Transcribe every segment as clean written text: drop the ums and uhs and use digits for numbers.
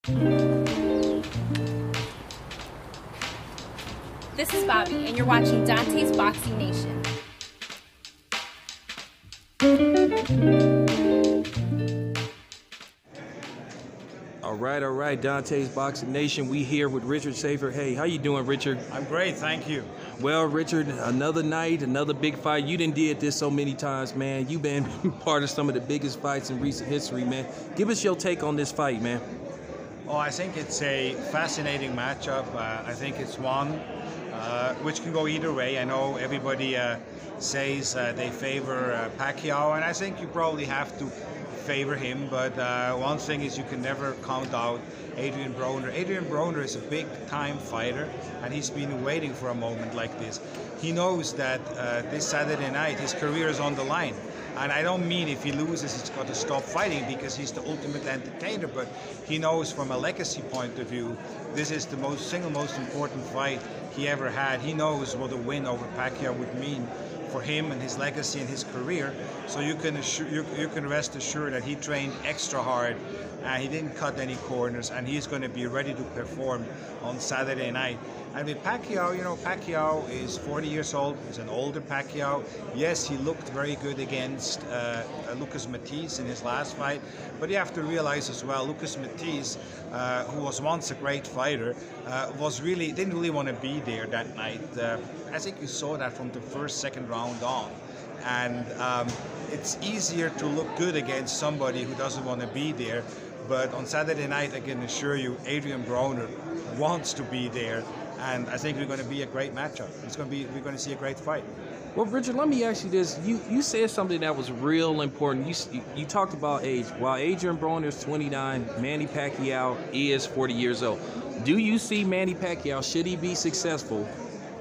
This is Bobby, and you're watching Dante's Boxing Nation. All right, Dante's Boxing Nation. We here with Richard Schaefer. Hey, how you doing, Richard? I'm great, thank you. Well, Richard, another night, another big fight. You done did this so many times, man. You've been part of some of the biggest fights in recent history, man. Give us your take on this fight, man. Oh, I think it's a fascinating matchup. I think it's one which can go either way. I know everybody says they favor Pacquiao, and I think you probably have to favor him, but one thing is you can never count out Adrian Broner. Adrian Broner is a big-time fighter, and he's been waiting for a moment like this. He knows that this Saturday night his career is on the line. And I don't mean if he loses, he's got to stop fighting because he's the ultimate entertainer, but he knows from a legacy point of view, this is the single most important fight he ever had. He knows what a win over Pacquiao would mean for him and his legacy and his career. So you can rest assured that he trained extra hard and he didn't cut any corners, and he's going to be ready to perform on Saturday night. And with Pacquiao, you know, Pacquiao is 40 years old. He's an older Pacquiao. Yes, he looked very good against Lucas Matisse in his last fight, but you have to realize as well, Lucas Matisse, who was once a great fighter, didn't really want to be there that night. I think you saw that from the second round on. And it's easier to look good against somebody who doesn't want to be there. But on Saturday night, I can assure you, Adrian Broner wants to be there, and I think we're going to be a great matchup. We're going to see a great fight. Well, Richard, let me ask you this. You said something that was real important. You talked about age. While Adrian Broner is 29, Manny Pacquiao is 40 years old. Do you see Manny Pacquiao, should he be successful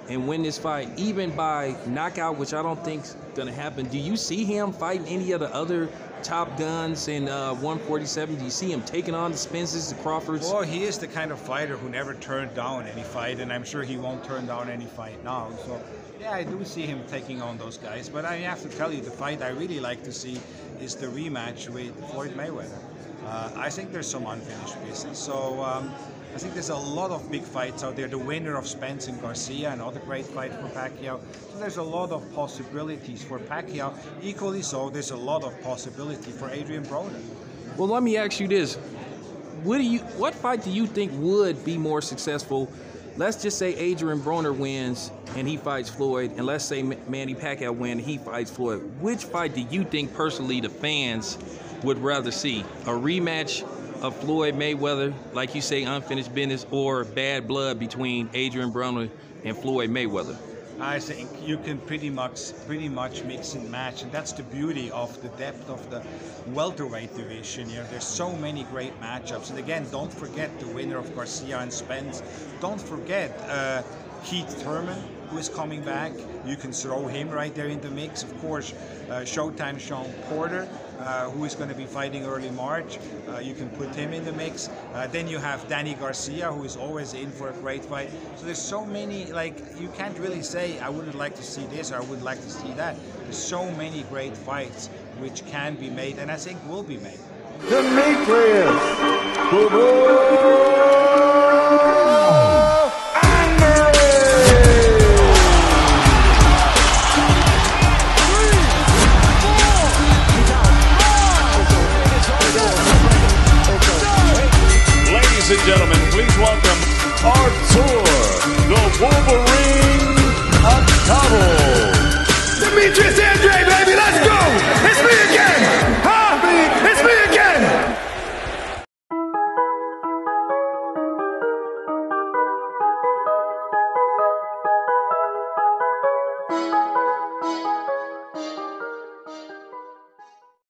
and win this fight, even by knockout, which I don't think's going to happen, do you see him fighting any of the other top guns in 147? Do you see him taking on the Spencers, the Crawfords? Well, he is the kind of fighter who never turned down any fight, and I'm sure he won't turn down any fight now. So, yeah, I do see him taking on those guys. But I have to tell you, the fight I really like to see is the rematch with Floyd Mayweather. I think there's some unfinished business. So I think there's a lot of big fights out there. The winner of Spence and Garcia, another great fight for Pacquiao. So there's a lot of possibilities for Pacquiao. Equally so, there's a lot of possibility for Adrian Broner. Well, let me ask you this. What fight do you think would be more successful? Let's just say Adrian Broner wins and he fights Floyd, and let's say Manny Pacquiao wins and he fights Floyd. Which fight do you think personally the fans would rather see? A rematch of Floyd Mayweather, like you say, unfinished business, or bad blood between Adrian Broner and Floyd Mayweather? I think you can pretty much mix and match, and that's the beauty of the depth of the welterweight division. You know, there's so many great matchups, and again, don't forget the winner of Garcia and Spence. Don't forget Keith Thurman, who is coming back. You can throw him right there in the mix. Of course, Showtime Sean Porter, who is going to be fighting early March. You can put him in the mix. Then you have Danny Garcia, who is always in for a great fight. So there's so many, like, you can't really say, I wouldn't like to see this or I would like to see that. There's so many great fights which can be made, and I think will be made. Demetrius. Ladies and gentlemen, please welcome Artur, the Wolverine